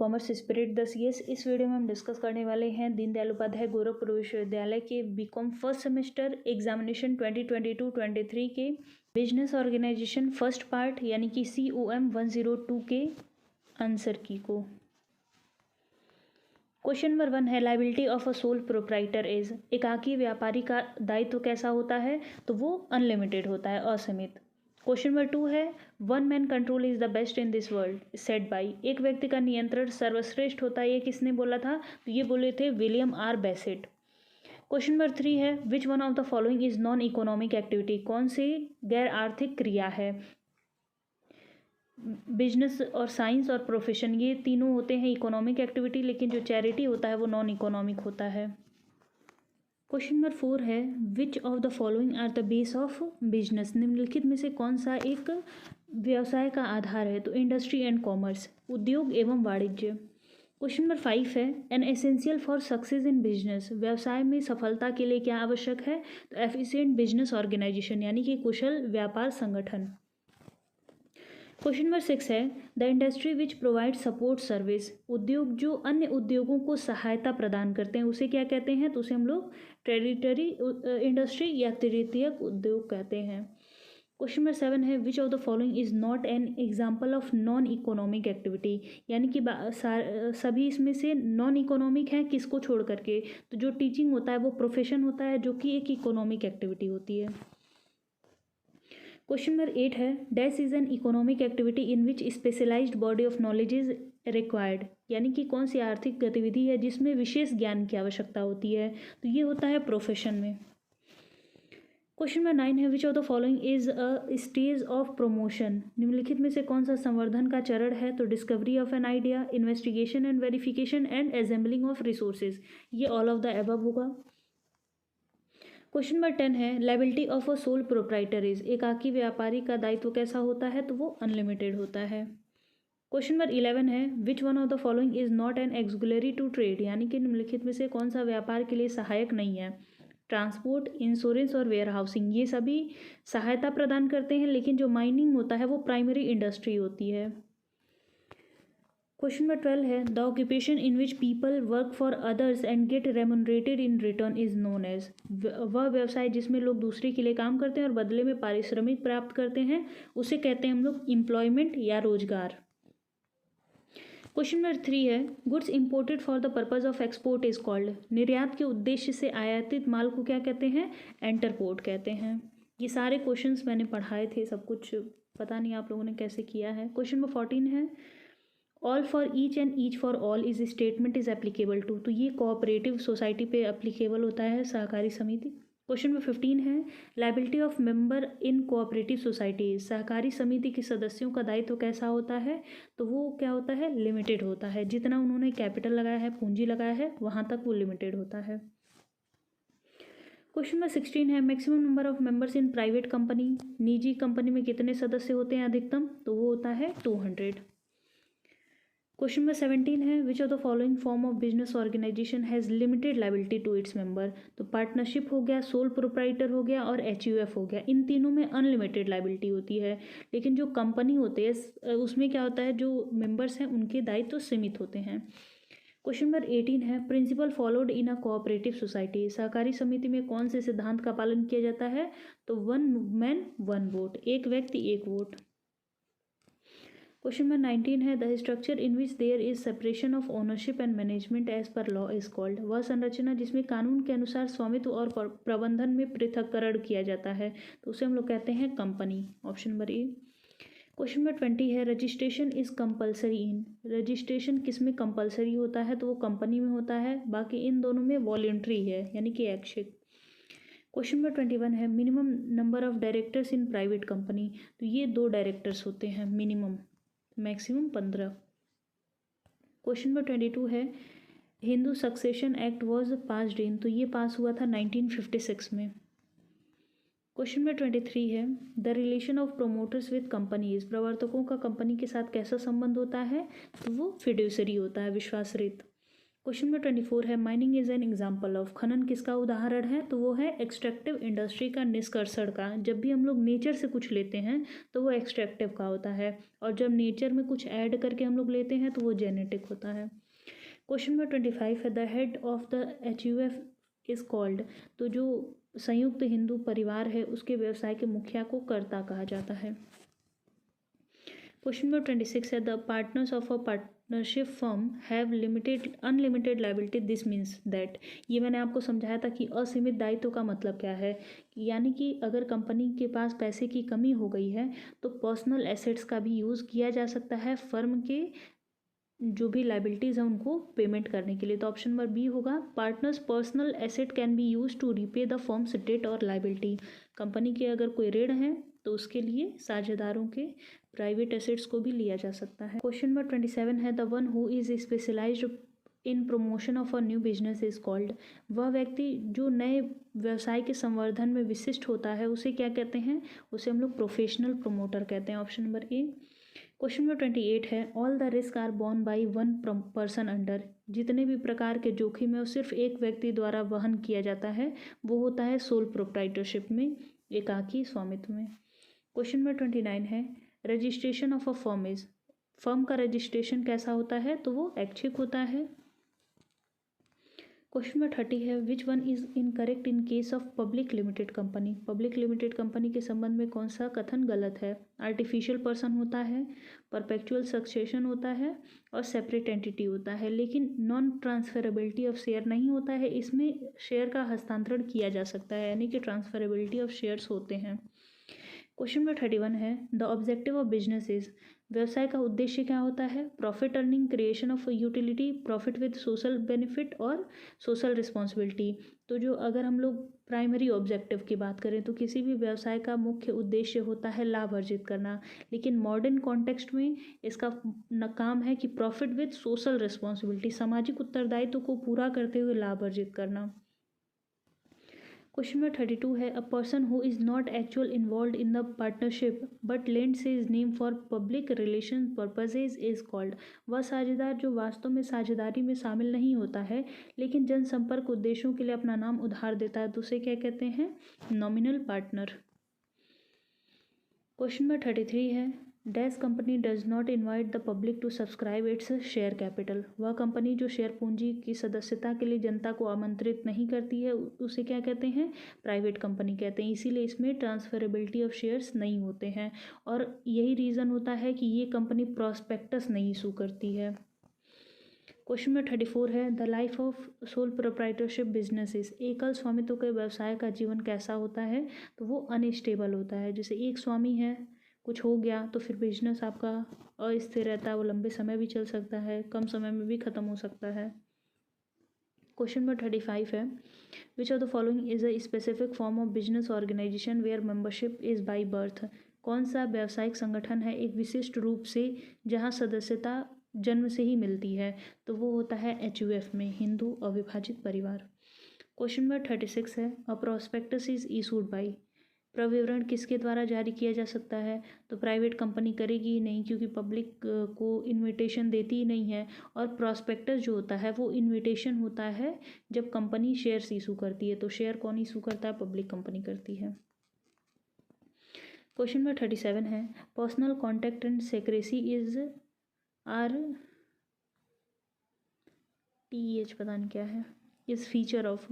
Commerce spirit the CS. इस video में हम डिस्कस करने वाले हैं दीनदयाल उपाध्याय गोरखपुर विश्वविद्यालय के बीकॉम फर्स्ट सेमेस्टर एग्जामिनेशन 2022-23 के बिजनेस ऑर्गेनाइजेशन फर्स्ट पार्ट यानी कि COM 102 के आंसर की को। क्वेश्चन नंबर 1 है liability of a sole proprietor is. एकाकी व्यापारी का दायित्व कैसा होता है? तो वो अनलिमिटेड होता है, असीमित। क्वेश्चन नंबर 2 है one man control is the best in this world said by. एक व्यक्ति का नियंत्रण सर्वश्रेष्ठ होता है, ये किसने बोला था? तो ये बोले थे William R Bassett. Question number 3 है which one of the following is non economic activity. कौन सी गैर आर्थिक क्रिया है? बिजनेस और साइंस और प्रोफेशन ये तीनों होते हैं इकोनॉमिक एक्टिविटी, लेकिन जो चैरिटी होता है वो नॉन इकोनॉमिक होता है। क्वेश्चन नंबर 4 है which of the following are the base of business. निम्नलिखित में से कौन सा एक व्यवसाय का आधार है? तो इंडस्ट्री एंड कॉमर्स, उद्योग एवं वाणिज्य। क्वेश्चन नंबर 5 है an essential for success in business. व्यवसाय में सफलता के लिए क्या आवश्यक है? तो एफिशिएंट बिजनेस ऑर्गेनाइजेशन यानी कि कुशल व्यापार संगठन। क्वेश्चन नंबर 6 है the industry which provide support service. उद्योग जो अन्य उद्योगों को सहायता प्रदान करते हैं उसे क्या कहते हैं? तो उसे हम लोग टेरिटरी इंडस्ट्री या तृतीयक उद्योग कहते हैं। क्वेश्चन नंबर 7 है which of the following is not an example of non economic activity. यानी कि सभी इसमें से नॉन इकोनॉमिक है, किसको छोड़ करके? तो जो टीचिंग होता है वो प्रोफेशन होता है, जो कि एक इकोनॉमिक एक्टिविटी होती है। क्वेश्चन नंबर 8 है dash is an economic activity in which specialised body of knowledge is required. यानी कि कौन सी आर्थिक गतिविधि है जिसमें विशेष ज्ञान की आवश्यकता होती है? तो ये होता है प्रोफेशन में। क्वेश्चन नंबर 9 है which of the following is a stage of promotion. निम्नलिखित में से कौन सा संवर्धन का चरण है? तो discovery of an idea, investigation and verification and assembling of resources. ये ऑल ऑफ द अबव होगा। क्वेश्चन नंबर 10 है liability of a sole proprietor is. एकाकी व्यापारी का दायित्व कैसा होता है? तो वो अनलिमिटेड होता है। क्वेश्चन नंबर 11 है which one of the following is not an auxiliary to trade. यानी कि निम्नलिखित में से कौन सा व्यापार के लिए सहायक नहीं है? ट्रांसपोर्ट, इंश्योरेंस और वेयर हाउसिंग ये सभी सहायता प्रदान करते हैं, लेकिन जो माइनिंग होता है वो प्राइमरी इंडस्ट्री होती है। क्वेश्चन नंबर 12 है the occupation in which people work for others and get remunerated in return is known as. वह व्यवसाय जिसमें लोग दूसरे के लिए काम करते हैं और बदले में पारिश्रमिक प्राप्त करते हैं उसे कहते हैं हम लोग एम्प्लॉयमेंट या रोजगार। क्वेश्चन नंबर 3 है goods imported for the purpose of export is called. निर्यात के उद्देश्य से आयातित माल को क्या कहते हैं? एंटरपोर्ट कहते हैं। ये सारे क्वेश्चंस मैंने पढ़ाए थे, सब कुछ पता नहीं आप लोगों ने कैसे किया है। क्वेश्चन नंबर 14 है all for each and each for all is statement is applicable to. तो ये कोऑपरेटिव सोसाइटी पे एप्लीकेबल होता है, सहकारी समिति। क्वेश्चन नंबर 15 है liability of member in cooperative society. सहकारी समिति के सदस्यों का दायित्व कैसा होता है? तो वो क्या होता है? लिमिटेड होता है। जितना उन्होंने कैपिटल लगाया है, पूंजी लगाया है, वहाँ तक वो लिमिटेड होता है। क्वेश्चन नंबर 16 है maximum number of members in private company. निजी कंपनी में कितने सदस्य होते हैं अधिकतम? तो वो होता है 200। क्वेश्चन नंबर 17 है which of the following form of business organisation has limited liability to its member. तो पार्टनरशिप हो गया, सोल प्रोप्राइटर हो गया और HUF हो गया। इन तीनों में अनलिमिटेड लाइबिलिटी होती है, लेकिन जो कंपनी होती है उसमें क्या होता है, जो मेंबर्स हैं उनके दायित्व तो सीमित होते हैं। क्वेश्चन नंबर 18 है principle followed in a cooperative society. सहकारी समिति में कौन से सिद्धांत का पालन किया जाता है? तो वन मैन वन वोट, एक व्यक्ति एक वोट। क्वेश्चन नंबर 19 है the structure in which there is separation of ownership and management as per law is called. वह संरचना जिसमें कानून के अनुसार स्वामित्व और प्रबंधन में पृथक्करण किया जाता है तो उसे हम लोग कहते हैं company. Option number A. Question number 20 है registration is compulsory in. Registration किस में कंपलसरी होता है? तो वो कंपनी में होता है, बाकी इन दोनों में वॉलेंट्री है यानी कि ऐच्छिक। क्वेश्चन नंबर 21 है minimum number of directors in private company. तो ये 2 डायरेक्टर्स होते हैं मिनिमम, मैक्सिमम 15। क्वेश्चन नंबर 22 है Hindu succession act was passed in. तो ये पास हुआ था 1956 में। क्वेश्चन नंबर 23 है the relation of promoters with companies. प्रवर्तकों का कंपनी के साथ कैसा संबंध होता है? तो वो फिड्यूसरी होता है, विश्वासरित। क्वेश्चन नंबर 24 है mining is an example of. खनन किसका उदाहरण है? तो वो है एक्सट्रैक्टिव इंडस्ट्री का, निष्कर्षण का। जब भी हम लोग नेचर से कुछ लेते हैं तो वो एक्सट्रैक्टिव का होता है, और जब नेचर में कुछ ऐड करके हम लोग लेते हैं तो वो जेनेटिक होता है। क्वेश्चन नंबर 25 है the head of the HUF is called. तो जो संयुक्त हिंदू परिवार है उसके व्यवसाय के मुखिया को कर्ता कहा जाता है। क्वेश्चन नंबर 26 है the partners of a partnership firm have unlimited liability, this means that. ये मैंने आपको समझाया था कि असीमित दायित्व का मतलब क्या है, यानी कि अगर कंपनी के पास पैसे की कमी हो गई है तो पर्सनल एसेट्स का भी यूज़ किया जा सकता है फर्म के जो भी लाइबिलिटीज़ हैं उनको पेमेंट करने के लिए। तो ऑप्शन नंबर बी होगा, partners personal asset can be use to repay the firm's debt और लाइबिलिटी। कंपनी के अगर कोई ऋण है तो उसके लिए साझेदारों के प्राइवेट एसेट्स को भी लिया जा सकता है। क्वेश्चन नंबर 27 है the one who is specialised in promotion of a new business is called. वह व्यक्ति जो नए व्यवसाय के संवर्धन में विशिष्ट होता है उसे क्या कहते हैं? उसे हम लोग प्रोफेशनल प्रमोटर कहते हैं। Option number A. Question number 28 है all the risk are borne by one person under. जितने भी प्रकार के जोखिम है वो सिर्फ एक व्यक्ति द्वारा वहन किया जाता है, वो होता है सोल प्रोप्राइटरशिप में, एकाकी स्वामित्व में। क्वेश्चन नंबर 29 है registration of a firm is. Firm का रजिस्ट्रेशन कैसा होता है? तो वो ऐच्छिक होता है। क्वेश्चन नंबर 30 है which one is incorrect in case of public limited company. Public limited company के संबंध में कौन सा कथन गलत है? आर्टिफिशियल पर्सन होता है, परपेचुअल सक्सेशन होता है और सेपरेट एंटिटी होता है, लेकिन नॉन ट्रांसफरेबिलिटी ऑफ शेयर नहीं होता है। इसमें शेयर का हस्तांतरण किया जा सकता है, यानी कि ट्रांसफरेबिलिटी ऑफ शेयर्स होते हैं। क्वेश्चन नंबर 31 है the objective of business is. व्यवसाय का उद्देश्य क्या होता है? Profit earning, creation of utility, profit with social benefit और सोशल रिस्पॉन्सिबिलिटी। तो जो अगर हम लोग प्राइमरी ऑब्जेक्टिव की बात करें तो किसी भी व्यवसाय का मुख्य उद्देश्य होता है लाभ अर्जित करना, लेकिन मॉडर्न कॉन्टेक्स्ट में इसका काम है कि प्रॉफिट विद सोशल रिस्पॉन्सिबिलिटी, सामाजिक उत्तरदायित्व को पूरा करते हुए लाभ अर्जित करना। क्वेश्चन नंबर 32 है a person who is not actual involve in the partnership but lends his name for public relation purposes is called. वह साझेदार जो वास्तव में साझेदारी में शामिल नहीं होता है लेकिन जनसंपर्क उद्देश्यों के लिए अपना नाम उधार देता है तो उसे क्या कहते हैं? Nominal partner. क्वेश्चन नंबर 33 है dash company does not invite the public to subscribe its share capital. वह कंपनी जो शेयर पूंजी की सदस्यता के लिए जनता को आमंत्रित नहीं करती है उसे क्या कहते हैं? प्राइवेट कंपनी कहते हैं। इसीलिए इसमें ट्रांसफरेबिलिटी ऑफ शेयर्स नहीं होते हैं, और यही रीज़न होता है कि ये कंपनी प्रॉस्पेक्टस नहीं इशू करती है। क्वेश्चन नंबर 34 है the life of sole proprietorship businesses. एकल स्वामित्व के व्यवसाय का जीवन कैसा होता है? तो वो अनस्टेबल होता है। जैसे एक स्वामी है, कुछ हो गया तो फिर बिजनेस आपका अस्थिर रहता है, वो लंबे समय भी चल सकता है, कम समय में भी ख़त्म हो सकता है। क्वेश्चन नंबर 35 है which of the following is a specific form of business organisation where membership is by birth. कौन सा व्यावसायिक संगठन है एक विशिष्ट रूप से जहां सदस्यता जन्म से ही मिलती है? तो वो होता है HUF में, हिंदू अविभाजित परिवार। क्वेश्चन नंबर 36 है अ प्रोस्पेक्टस इज इशूड बाय। प्रविवरण किसके द्वारा जारी किया जा सकता है? तो प्राइवेट कंपनी करेगी ही नहीं, क्योंकि पब्लिक को इनविटेशन देती ही नहीं है, और प्रॉस्पेक्टस जो होता है वो इनविटेशन होता है जब कंपनी शेयर्स इशू करती है। तो शेयर कौन इशू करता है? पब्लिक कंपनी करती है। क्वेश्चन नंबर 37 है personal contact and secrecy is RTH, पता नहीं क्या है, is feature of.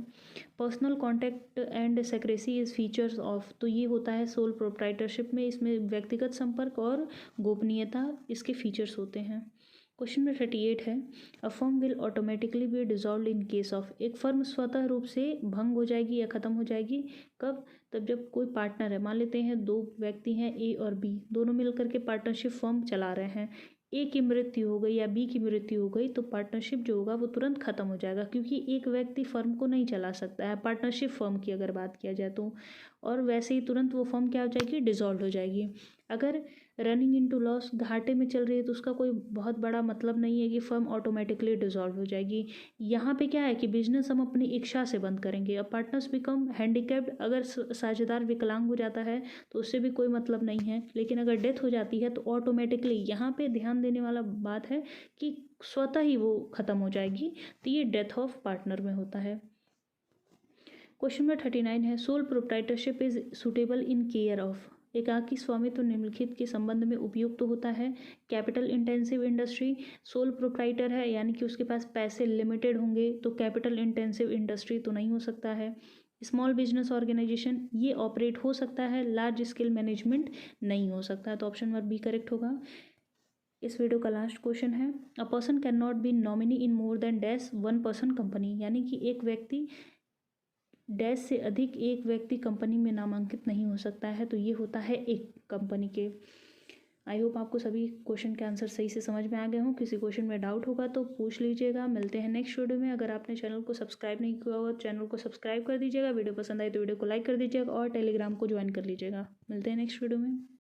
Personal contact and secrecy is features of. तो ये होता है सोल प्रोप्राइटरशिप में, इसमें व्यक्तिगत संपर्क और गोपनीयता इसके फीचर्स होते हैं। क्वेश्चन नंबर 38 है a firm will automatically be dissolve in case of. एक फर्म स्वतः रूप से भंग हो जाएगी या ख़त्म हो जाएगी कब? तब जब कोई पार्टनर है, मान लेते हैं दो व्यक्ति हैं A और B, दोनों मिलकर के पार्टनरशिप फर्म चला रहे हैं, A की मृत्यु हो गई या B की मृत्यु हो गई तो पार्टनरशिप जो होगा वो तुरंत ख़त्म हो जाएगा, क्योंकि एक व्यक्ति फर्म को नहीं चला सकता है, पार्टनरशिप फर्म की अगर बात किया जाए तो। और वैसे ही तुरंत वो फर्म क्या हो जाएगी? डिसॉल्व हो जाएगी। अगर रनिंग इनटू लॉस, घाटे में चल रही है तो उसका कोई बहुत बड़ा मतलब नहीं है कि फर्म ऑटोमेटिकली डिसॉल्व हो जाएगी। यहाँ पे क्या है कि बिजनेस हम अपनी इच्छा से बंद करेंगे। अब पार्टनर्स बिकम हैंडीकैप्ड, अगर साझेदार विकलांग हो जाता है तो उससे भी कोई मतलब नहीं है, लेकिन अगर डेथ हो जाती है तो ऑटोमेटिकली, यहाँ पे ध्यान देने वाला बात है कि स्वतः ही वो ख़त्म हो जाएगी। तो ये डेथ ऑफ पार्टनर में होता है। क्वेश्चन नंबर 39 है, sole proprietorship is suitable in care of, एकाकी स्वामित्व निम्नलिखित के संबंध में उपयुक्त तो होता है। Capital intensive industry, sole proprietor है यानी कि उसके पास पैसे लिमिटेड होंगे, तो कैपिटल इंटेंसिव इंडस्ट्री तो नहीं हो सकता है। स्मॉल बिजनेस ऑर्गेनाइजेशन, ये ऑपरेट हो सकता है, लार्ज स्केल मैनेजमेंट नहीं हो सकता है, तो ऑप्शन नंबर बी करेक्ट होगा। इस वीडियो का लास्ट क्वेश्चन है, a person can not be nominee in more than dash one person company, यानी कि एक व्यक्ति डैश से अधिक एक व्यक्ति कंपनी में नामांकित नहीं हो सकता है, तो ये होता है एक कंपनी के। आई होप आपको सभी क्वेश्चन के आंसर सही से समझ में आ गए हों। किसी क्वेश्चन में डाउट होगा तो पूछ लीजिएगा। मिलते हैं नेक्स्ट वीडियो में। अगर आपने चैनल को सब्सक्राइब नहीं किया होगा तो चैनल को सब्सक्राइब कर दीजिएगा, वीडियो पसंद आई तो वीडियो को लाइक कर दीजिएगा और टेलीग्राम को ज्वाइन कर लीजिएगा। मिलते हैं नेक्स्ट वीडियो में।